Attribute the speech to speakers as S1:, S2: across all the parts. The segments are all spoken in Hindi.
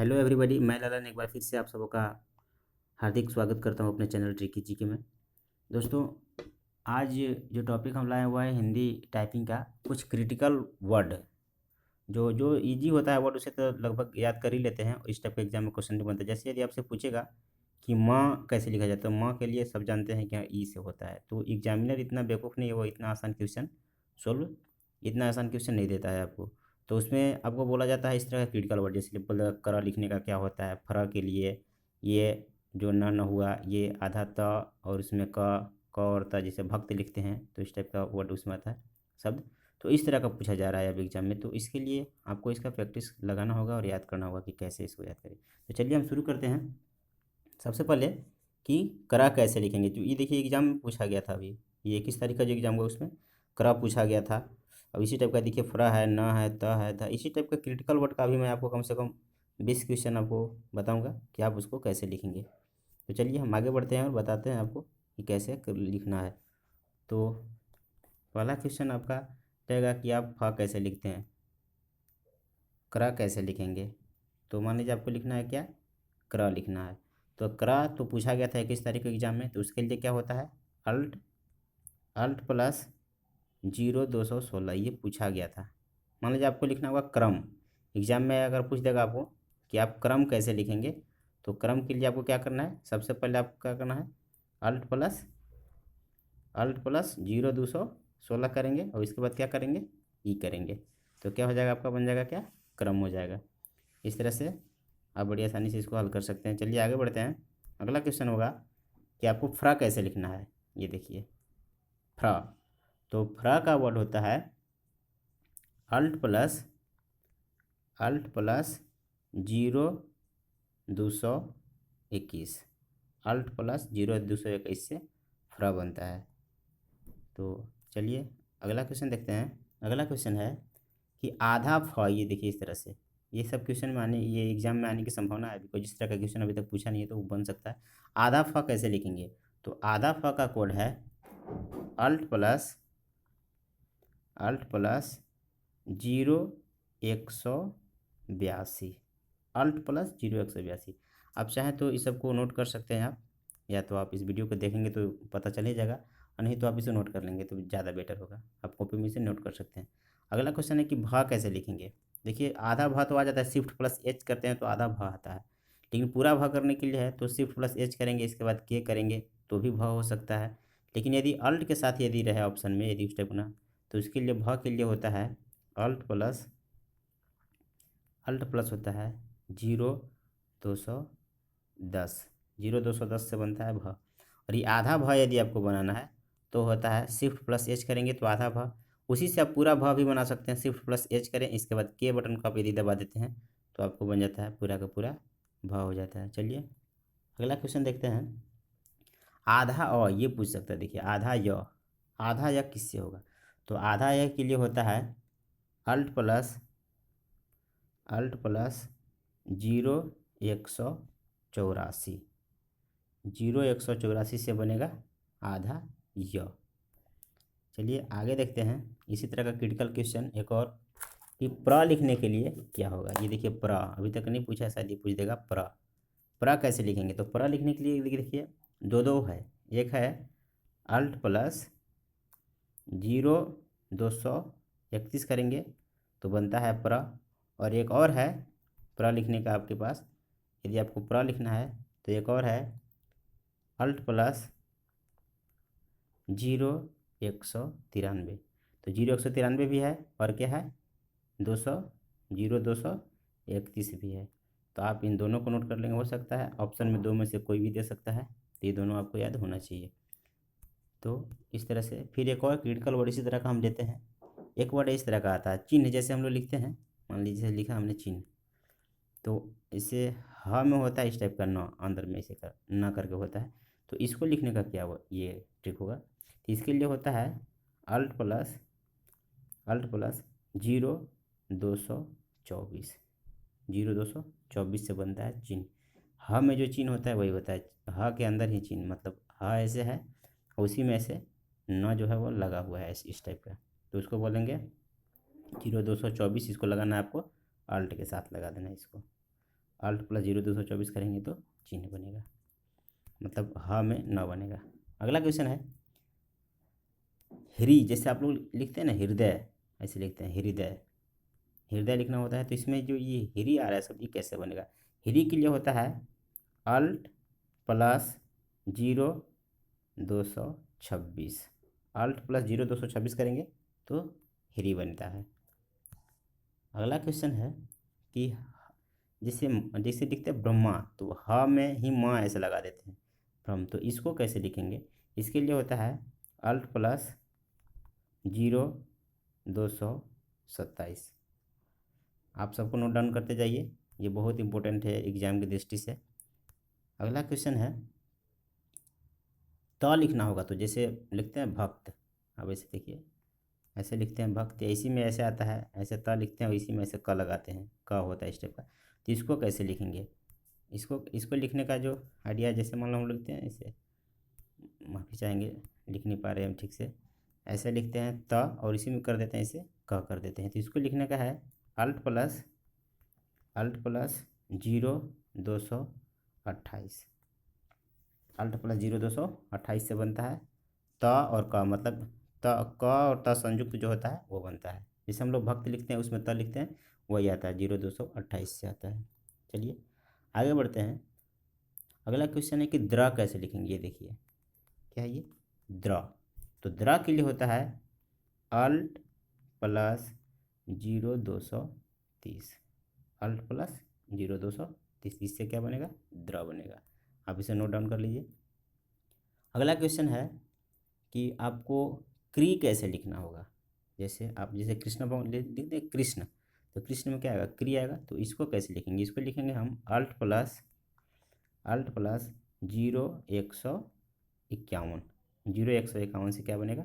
S1: हेलो एवरीबॉडी, मैं ललन एक बार फिर से आप सबों का हार्दिक स्वागत करता हूं अपने चैनल ट्रिकी जी के में। दोस्तों, आज जो टॉपिक हम लाए हुआ है हिंदी टाइपिंग का, कुछ क्रिटिकल वर्ड जो जो इजी होता है वर्ड उसे तो लगभग याद कर ही लेते हैं। इस टाइप के एग्जाम में क्वेश्चन बनता है। जैसे यदि आपसे पूछेगा कि माँ कैसे लिखा जाता है, तो माँ के लिए सब जानते हैं कि ई से होता है। तो एग्जामिनर इतना बेवकूफ़ नहीं है, वो इतना आसान क्वेश्चन सोल्व इतना आसान क्वेश्चन नहीं देता है आपको। तो उसमें आपको बोला जाता है इस तरह का क्रिटिकल वर्ड, जैसे बोला करा लिखने का क्या होता है, फरा के लिए ये जो न हुआ ये आधा त, और उसमें क और त जैसे भक्त लिखते हैं, तो इस टाइप का वर्ड उसमें आता है शब्द। तो इस तरह का पूछा जा रहा है अब एग्जाम में। तो इसके लिए आपको इसका प्रैक्टिस लगाना होगा और याद करना होगा कि कैसे इसको याद करें। तो चलिए हम शुरू करते हैं। सबसे पहले कि करा कैसे लिखेंगे, जो ये देखिए एग्जाम में पूछा गया था। अभी ये 21 तारीख का जो एग्जाम हुआ उसमें करा पूछा गया था। अब इसी टाइप का देखिए फ्रा है, न है, त है, ध, इसी टाइप का क्रिटिकल वर्ड का भी मैं आपको कम से कम 20 क्वेश्चन आपको बताऊंगा कि आप उसको कैसे लिखेंगे। तो चलिए हम आगे बढ़ते हैं और बताते हैं आपको कि कैसे लिखना है। तो पहला क्वेश्चन आपका रहेगा कि आप फा कैसे लिखते हैं, करा कैसे लिखेंगे। तो मान लीजिए आपको लिखना है क्या, करा लिखना है। तो करा तो पूछा गया था 21 तारीख को एग्जाम में। तो उसके लिए क्या होता है, अल्ट अल्ट प्लस 0216, ये पूछा गया था। मान लीजिए आपको लिखना होगा क्रम। एग्जाम में अगर पूछ देगा आपको कि आप क्रम कैसे लिखेंगे, तो क्रम के लिए आपको क्या करना है, सबसे पहले आपको क्या करना है, अल्ट प्लस 0216 करेंगे और इसके बाद क्या करेंगे, ई करेंगे। तो क्या हो जाएगा आपका, बन जाएगा क्या, क्रम हो जाएगा। इस तरह से आप बड़ी आसानी से इसको हल कर सकते हैं। चलिए आगे बढ़ते हैं। अगला क्वेश्चन होगा कि आपको फ्रा कैसे लिखना है। ये देखिए फ्रा, तो फ्रा का वर्ड होता है अल्ट प्लस 0221, अल्ट प्लस 0221 से फ्रा बनता है। तो चलिए अगला क्वेश्चन देखते हैं। अगला क्वेश्चन है कि आधा फ, ये देखिए इस तरह से। ये सब क्वेश्चन में आने, ये एग्जाम में आने की संभावना है। कोई जिस तरह का क्वेश्चन अभी तक पूछा नहीं है तो वो बन सकता है। आधा फ कैसे लिखेंगे, तो आधा फ का कोड है अल्ट प्लस 0182, अल्ट प्लस 0182। आप चाहें तो इस सबको नोट कर सकते हैं आप, या तो आप इस वीडियो को देखेंगे तो पता चल ही जाएगा, और नहीं तो आप इसे नोट कर लेंगे तो ज़्यादा बेटर होगा। आप कॉपी में इसे नोट कर सकते हैं। अगला क्वेश्चन है कि भा कैसे लिखेंगे। देखिए आधा भा तो आ जाता है, शिफ्ट प्लस एच करते हैं तो आधा भा आता है। लेकिन पूरा भा करने के लिए है तो शिफ्ट प्लस एच करेंगे, इसके बाद के करेंगे तो भी भा हो सकता है। लेकिन यदि अल्ट के साथ यदि रहे ऑप्शन में, यदि उस टाइप ना, तो इसके लिए भा के लिए होता है अल्ट प्लस होता है 0210, 0210 से बनता है भ। और ये आधा भ यदि आपको बनाना है तो होता है शिफ्ट प्लस एच करेंगे तो आधा भ। उसी से आप पूरा भ भी बना सकते हैं, शिफ्ट प्लस एच करें, इसके बाद के बटन को आप यदि दबा देते हैं तो आपको बन जाता है पूरा का पूरा भ हो जाता है। चलिए अगला क्वेश्चन देखते हैं। आधा अ, ये पूछ सकता है। देखिए आधा य किससे होगा, तो आधा य के लिए होता है अल्ट प्लस 0184, 0184 से बनेगा आधा य। चलिए आगे देखते हैं। इसी तरह का क्रिटिकल क्वेश्चन एक और कि प्र लिखने के लिए क्या होगा। ये देखिए प्र अभी तक नहीं पूछा, शायद ये पूछ देगा प्र कैसे लिखेंगे। तो प्र लिखने के लिए देखिए दो है। एक है अल्ट प्लस 0231 करेंगे तो बनता है प्र। और एक और है प्र लिखने का आपके पास, यदि आपको प्र लिखना है तो एक और है अल्ट प्लस 0193। तो 0193 भी है और क्या है 231 भी है। तो आप इन दोनों को नोट कर लेंगे। हो सकता है ऑप्शन में दो में से कोई भी दे सकता है, तो ये दोनों आपको याद होना चाहिए। तो इस तरह से फिर एक और क्रिटिकल वर्ड इसी तरह का हम लेते हैं। एक वर्ड इस तरह का आता है चिन्ह, जैसे हम लोग लिखते हैं। मान लीजिए लिखा हमने चिन्ह, तो इसे ह में होता है इस टाइप का, न अंदर में इसे कर न करके होता है। तो इसको लिखने का क्या ये ट्रिक होगा। तो इसके लिए होता है अल्ट प्लस 0224, 0224 से बनता है चिन्ह। ह में जो चिन्ह होता है वही होता है, ह के अंदर ही चिन्ह, मतलब ह ऐसे है और उसी में से न जो है वो लगा हुआ है इस टाइप का। तो उसको बोलेंगे 0224। इसको लगाना है आपको, अल्ट के साथ लगा देना है इसको। अल्ट प्लस 0 224 करेंगे तो चिन्ह बनेगा, मतलब ह में न बनेगा। अगला क्वेश्चन है ह्री, जैसे आप लोग लिखते हैं ना हृदय, ऐसे लिखते हैं हृदय, हृदय लिखना होता है, तो इसमें जो ये ह्री आ रहा है सब, ये कैसे बनेगा? ह्री के लिए होता है अल्ट प्लस 0 226, अल्ट प्लस 0 226 करेंगे तो ह्री बनता है। अगला क्वेश्चन है कि जैसे जैसे लिखते हैं ब्रह्मा, तो ह में ही माँ ऐसे लगा देते हैं ब्रह्म, तो इसको कैसे लिखेंगे? इसके लिए होता है अल्ट प्लस 0 227। आप सबको नोट डाउन करते जाइए, ये बहुत इंपॉर्टेंट है एग्जाम की दृष्टि से। अगला क्वेश्चन है त लिखना होगा, तो जैसे लिखते हैं भक्त, अब ऐसे देखिए ऐसे लिखते हैं भक्त, इसी में ऐसे आता है, ऐसे त लिखते हैं और इसी में ऐसे क लगाते हैं, क होता है स्टेप का, तो इसको कैसे लिखेंगे? इसको लिखने का जो आइडिया, जैसे मान लो हम लिखते हैं ऐसे, माफ़ी चाहेंगे लिख नहीं पा रहे हैं ठीक से, ऐसे लिखते हैं त और इसी में कर देते हैं, इसे क कर देते हैं, तो इसको लिखने का है अल्ट प्लस 0 228, अल्ट प्लस 0 228 से बनता है त और क, मतलब त क और त संयुक्त जो होता है वो बनता है। जैसे हम लोग भक्त लिखते हैं उसमें त लिखते हैं, वही आता है 0 228 से आता है। चलिए आगे बढ़ते हैं। अगला क्वेश्चन है कि द्र कैसे लिखेंगे, ये देखिए क्या है ये द्र, तो द्र के लिए होता है अल्ट प्लस 0 230, अल्ट प्लस 0 230, इससे क्या बनेगा? द्र बनेगा। आप इसे नोट डाउन कर लीजिए। अगला क्वेश्चन है कि आपको क्री कैसे लिखना होगा। जैसे आप जैसे कृष्ण भगवान लिखते हैं कृष्ण, तो कृष्ण में क्या आएगा? क्री आएगा, तो इसको कैसे लिखेंगे? इसको लिखेंगे हम अल्ट प्लस 0 151, 0 151 से क्या बनेगा?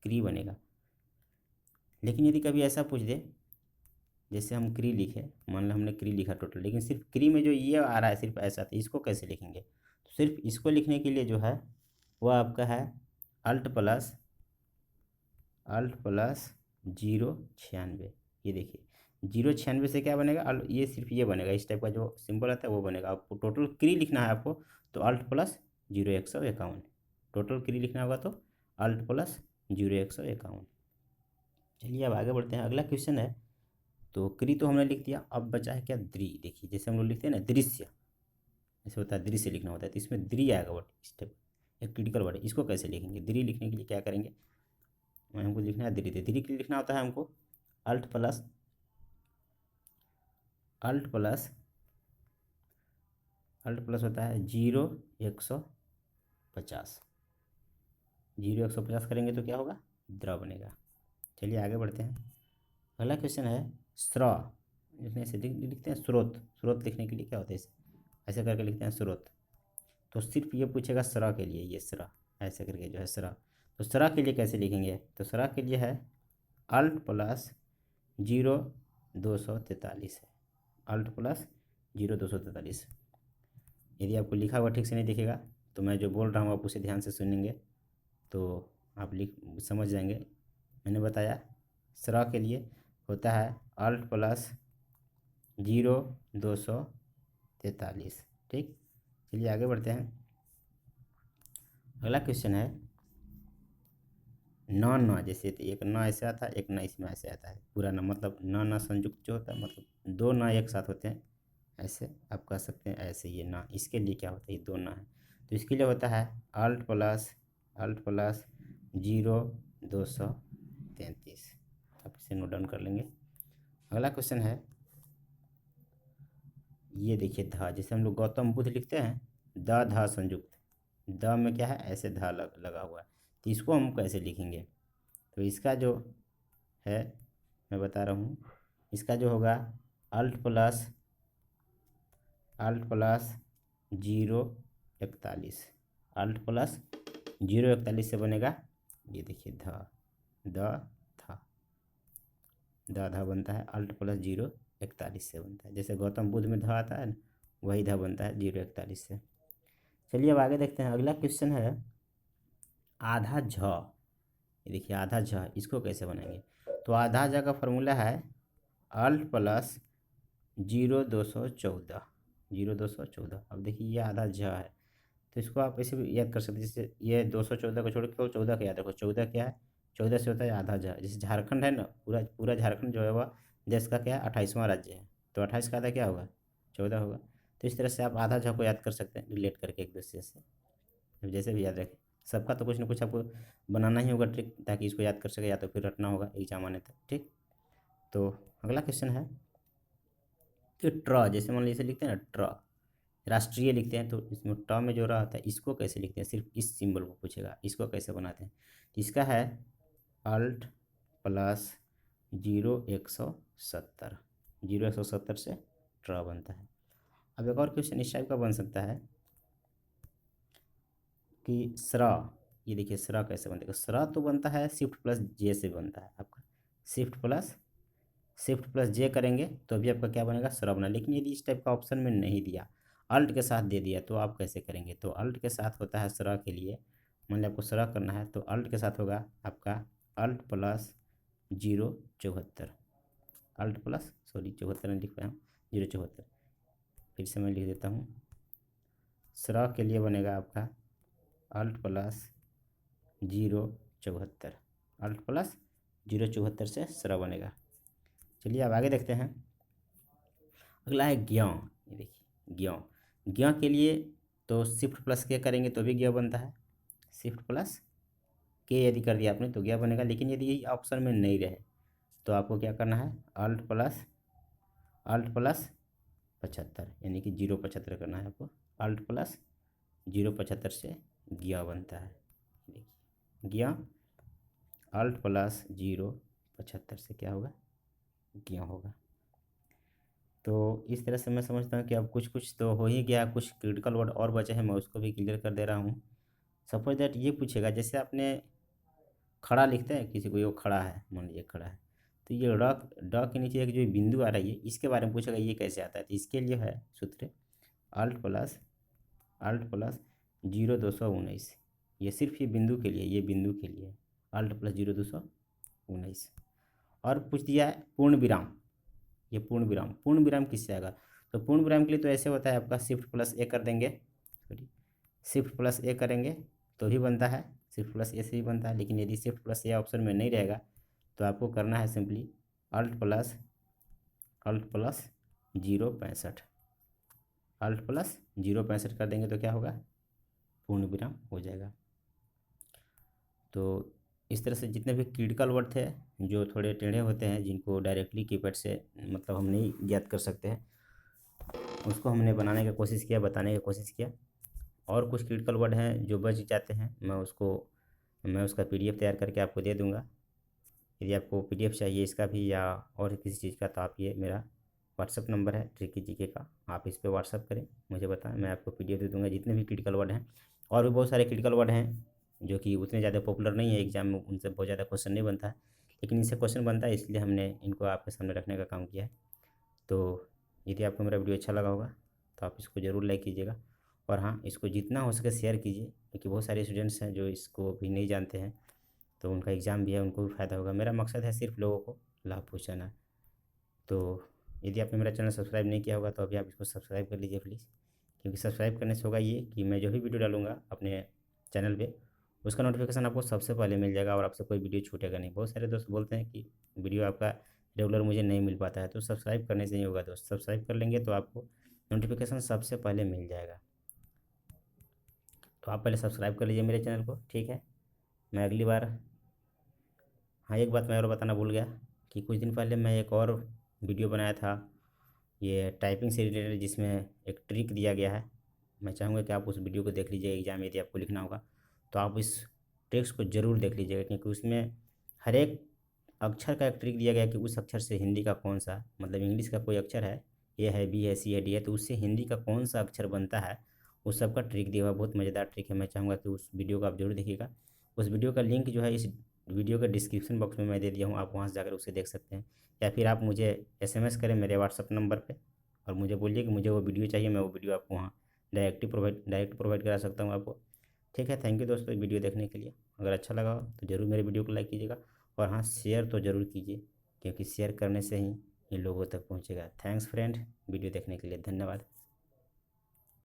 S1: क्री बनेगा। लेकिन यदि कभी ऐसा पूछ दे, जैसे हम क्री लिखे, मान लो हमने क्री लिखा टोटल, लेकिन सिर्फ क्री में जो ये आ रहा है सिर्फ ऐसा, तो इसको कैसे लिखेंगे? तो सिर्फ इसको लिखने के लिए जो है वह आपका है अल्ट प्लस 0 96, ये देखिए 0 96 से क्या बनेगा? ये सिर्फ ये बनेगा, इस टाइप का जो सिंबल आता है वो बनेगा। आपको टोटल क्री लिखना है आपको, तो अल्ट प्लस 0 151, टोटल क्री लिखना होगा तो अल्ट प्लस 0 151। चलिए अब आगे बढ़ते हैं। अगला क्वेश्चन है, तो क्री तो हमने लिख दिया, अब बचा है क्या? द्री। देखिए जैसे हम लोग लिखते हैं ना दृश्य, ऐसे होता है दृश्य लिखना होता है, तो इसमें द्री आएगा वर्ड, स्टेप एक क्रिटिकल वर्ड है, इसको कैसे लिखेंगे? द्री लिखने के लिए क्या करेंगे? हमको लिखना है द्री, द्री के लिए लिखना होता है हमको अल्ट प्लस 0 150, 0 150 करेंगे तो क्या होगा? द्र बनेगा। चलिए आगे बढ़ते हैं। अगला क्वेश्चन है स्र, लिखने से लिखते हैं स्रोत, स्रोत लिखने के लिए क्या होता है? ऐसे करके लिखते हैं स्रोत, तो सिर्फ ये पूछेगा स्र के लिए, ये स्र ऐसे करके जो है स्र, तो स्र के लिए कैसे लिखेंगे? तो स्र के लिए है अल्ट प्लस 0 243 है, अल्ट प्लस 0 243। यदि आपको लिखा हुआ ठीक से नहीं दिखेगा तो मैं जो बोल रहा हूँ आप उसे ध्यान से सुनेंगे तो आप समझ जाएंगे। मैंने बताया स्र के लिए होता है अल्ट प्लस 0 243, ठीक। चलिए आगे बढ़ते हैं। अगला क्वेश्चन है न, जैसे एक न ऐसे आता है, एक न इसमें ऐसे आता है, पूरा न मतलब न संयुक्त जो होता है, मतलब दो न एक साथ होते हैं, ऐसे आप कह सकते हैं ऐसे ये न, इसके लिए क्या होता है? ये दो न है, तो इसके लिए होता है अल्ट प्लस 0 233। आप इसे नोट डाउन कर लेंगे। अगला क्वेश्चन है, ये देखिए धा, जैसे हम लोग गौतम बुद्ध लिखते हैं द धा संयुक्त, द में क्या है? ऐसे धा लगा हुआ है, तो इसको हम कैसे लिखेंगे? तो इसका जो है मैं बता रहा हूँ, इसका जो होगा अल्ट प्लस 0 41, अल्ट प्लस 0 41 से बनेगा, ये देखिए ध था, द धा बनता है, अल्ट प्लस 0 41 से बनता है। जैसे गौतम बुद्ध में ध आता है ना, वही ध बनता है 0 41 से। चलिए अब आगे देखते हैं। अगला क्वेश्चन है आधा झ, ये देखिए आधा झ, इसको कैसे बनाएंगे? तो आधा झ का फॉर्मूला है अल्ट प्लस 0 214, 0 214। अब देखिए ये आधा झ है, तो इसको आप ऐसे भी याद कर सकते हैं, जैसे ये 214 को छोड़ के 14 का याद रखो। 14 क्या है, 14 से होता है आधा झ। जैसे झारखंड है ना, पूरा पूरा झारखंड जो है वह देश का क्या है 28वां राज्य है, तो 28 का आधा क्या होगा, 14 होगा। तो इस तरह से आप आधा झ को याद कर सकते हैं रिलेट करके एक दूसरे से, अब जैसे भी याद रखें। सबका तो कुछ ना कुछ आपको बनाना ही होगा ट्रिक, ताकि इसको याद कर सके, या तो फिर रटना होगा एग्जाम आने तक। ठीक, तो अगला क्वेश्चन है कि ट्र, जैसे मान लीजिए इसे लिखते हैं ना ट्र, राष्ट्रीय लिखते हैं, तो इसमें ट में जो रहा होता है इसको कैसे लिखते हैं, सिर्फ इस सिंबल को पूछेगा, इसको कैसे बनाते हैं। तो इसका है अल्ट प्लस 0 170, 0 170 से ट्र बनता है। अब एक और क्वेश्चन इस टाइप का बन सकता है कि स्रा, ये देखिए स्रा कैसे बनता है। स्रा तो बनता है शिफ्ट प्लस जे से बनता है आपका, शिफ्ट प्लस जे करेंगे तो अभी आपका क्या बनेगा, स्रा बना। लेकिन यदि इस टाइप का ऑप्शन में नहीं दिया, अल्ट के साथ दे दिया, तो आप कैसे करेंगे। तो अल्ट के साथ होता है स्रा के लिए, मान लिया आपको स्रा करना है, तो अल्ट के साथ होगा आपका alt plus 0 74, alt plus, sorry 74 नहीं लिख पाया हूँ, 0 74। फिर से मैं लिख देता हूँ, स्रा के लिए बनेगा आपका अल्ट प्लस 0 74, अल्ट प्लस 0 74 से स्रा बनेगा। चलिए अब आगे देखते हैं। अगला है ज्ञ, ये देखिए ज्ञ, ज्ञ के लिए तो शिफ्ट प्लस के करेंगे तो भी ज्ञ बनता है, शिफ्ट प्लस के यदि कर दिया आपने तो ज्ञ बनेगा। लेकिन यदि ये ऑप्शन में नहीं रहे तो आपको क्या करना है, अल्ट प्लस 75, यानी कि 0 75 करना है आपको, अल्ट प्लस 0 75 से ज्ञ बनता है। देखिए ज्ञ अल्ट प्लस 0 75 से क्या होगा, ज्ञ होगा। तो इस तरह से मैं समझता हूँ कि अब कुछ कुछ तो हो ही गया, कुछ क्रिटिकल वर्ड और बचे हैं, मैं उसको भी क्लियर कर दे रहा हूँ। सपोज दैट ये पूछेगा, जैसे आपने खड़ा लिखते हैं, किसी को ये खड़ा है, मान लीजिए खड़ा है, तो ये ड के नीचे एक जो बिंदु आ रही है इसके बारे में पूछेगा, ये कैसे आता है। तो इसके लिए है सूत्र अल्ट प्लस 0 219, ये सिर्फ ये बिंदु के लिए, ये बिंदु के लिए अल्ट प्लस 0 219। और पूछ दिया है पूर्ण विराम, ये पूर्ण विराम किससे आएगा। तो पूर्ण विराम के लिए तो ऐसे होता है आपका शिफ्ट प्लस ए कर देंगे, सॉरी शिफ्ट प्लस ए करेंगे तो भी बनता है, शिफ्ट प्लस ए से भी बनता है। लेकिन यदि शिफ्ट प्लस ए ऑप्शन में नहीं रहेगा तो आपको करना है simply alt plus 0 65, alt plus 0 65 कर देंगे तो क्या होगा, पूर्ण विराम हो जाएगा। तो इस तरह से जितने भी क्रिटिकल वर्ड थे जो थोड़े टेढ़े होते हैं, जिनको डायरेक्टली कीपैड से मतलब हम नहीं ज्ञात कर सकते हैं, उसको हमने बनाने की कोशिश किया, बताने की कोशिश किया। और कुछ क्रिटिकल वर्ड हैं जो बच जाते हैं, मैं उसका पीडीएफ तैयार करके आपको दे दूंगा। यदि आपको पीडीएफ चाहिए इसका भी या और किसी चीज़ का, तो आप ये मेरा व्हाट्सअप नंबर है ट्रिकी जीके का, आप इस पर व्हाट्सअप करें, मुझे बताएं, मैं आपको पीडीएफ दे दूंगा जितने भी क्रिटिकल वर्ड हैं। और भी बहुत सारे क्रिटिकल वर्ड हैं जो कि उतने ज़्यादा पॉपुलर नहीं है एग्जाम में, उनसे बहुत ज़्यादा क्वेश्चन नहीं बनता है, लेकिन इनसे क्वेश्चन बनता है, इसलिए हमने इनको आपके सामने रखने का काम किया है। तो यदि आपको मेरा वीडियो अच्छा लगा होगा तो आप इसको ज़रूर लाइक कीजिएगा, और हाँ इसको जितना हो सके शेयर कीजिए, क्योंकि बहुत सारे स्टूडेंट्स हैं जो इसको भी नहीं जानते हैं, तो उनका एग्ज़ाम भी है, उनको भी फ़ायदा होगा। मेरा मकसद है सिर्फ लोगों को लाभ पहुँचाना। तो यदि आपने मेरा चैनल सब्सक्राइब नहीं किया होगा तो अभी आप इसको सब्सक्राइब कर लीजिए प्लीज़, क्योंकि सब्सक्राइब करने से होगा ये कि मैं जो भी वीडियो डालूँगा अपने चैनल पे उसका नोटिफिकेशन आपको सबसे पहले मिल जाएगा, और आपसे कोई वीडियो छूटेगा नहीं। बहुत सारे दोस्त बोलते हैं कि वीडियो आपका रेगुलर मुझे नहीं मिल पाता है, तो सब्सक्राइब करने से ही होगा दोस्त, सब्सक्राइब कर लेंगे तो आपको नोटिफिकेशन सबसे पहले मिल जाएगा। तो आप पहले सब्सक्राइब कर लीजिए मेरे चैनल को, ठीक है। मैं अगली बार, हाँ एक बात मैं और बताना भूल गया कि कुछ दिन पहले मैं एक और वीडियो बनाया था ये टाइपिंग से रिलेटेड, जिसमें एक ट्रिक दिया गया है। मैं चाहूँगा कि आप उस वीडियो को देख लीजिए, एग्जाम यदि आपको लिखना होगा तो आप इस ट्रिक्स को ज़रूर देख लीजिएगा, क्योंकि उसमें हर एक अक्षर का एक ट्रिक दिया गया है कि उस अक्षर से हिंदी का कौन सा, मतलब इंग्लिश का कोई अक्षर है, ए है, बी है, सी है, डी है, तो उससे हिंदी का कौन सा अक्षर बनता है, उस सब का ट्रिक दिया हुआ, बहुत मज़ेदार ट्रिक है। मैं चाहूँगा कि उस वीडियो को आप जरूर देखिएगा। उस वीडियो का लिंक जो है इस वीडियो के डिस्क्रिप्शन बॉक्स में मैं दे दिया हूँ, आप वहाँ से जाकर उसे देख सकते हैं, या फिर आप मुझे एसएमएस करें मेरे व्हाट्सअप नंबर पे और मुझे बोलिए कि मुझे वो वीडियो चाहिए, मैं वो वीडियो आपको वहाँ डायरेक्ट प्रोवाइड करा सकता हूँ आपको। ठीक है, थैंक यू दोस्तों वीडियो देखने के लिए। अगर अच्छा लगा हो तो ज़रूर मेरे वीडियो को लाइक कीजिएगा, और हाँ शेयर तो ज़रूर कीजिए, क्योंकि शेयर करने से ही ये लोगों तक पहुँचेगा। थैंक्स फ्रेंड, वीडियो देखने के लिए धन्यवाद।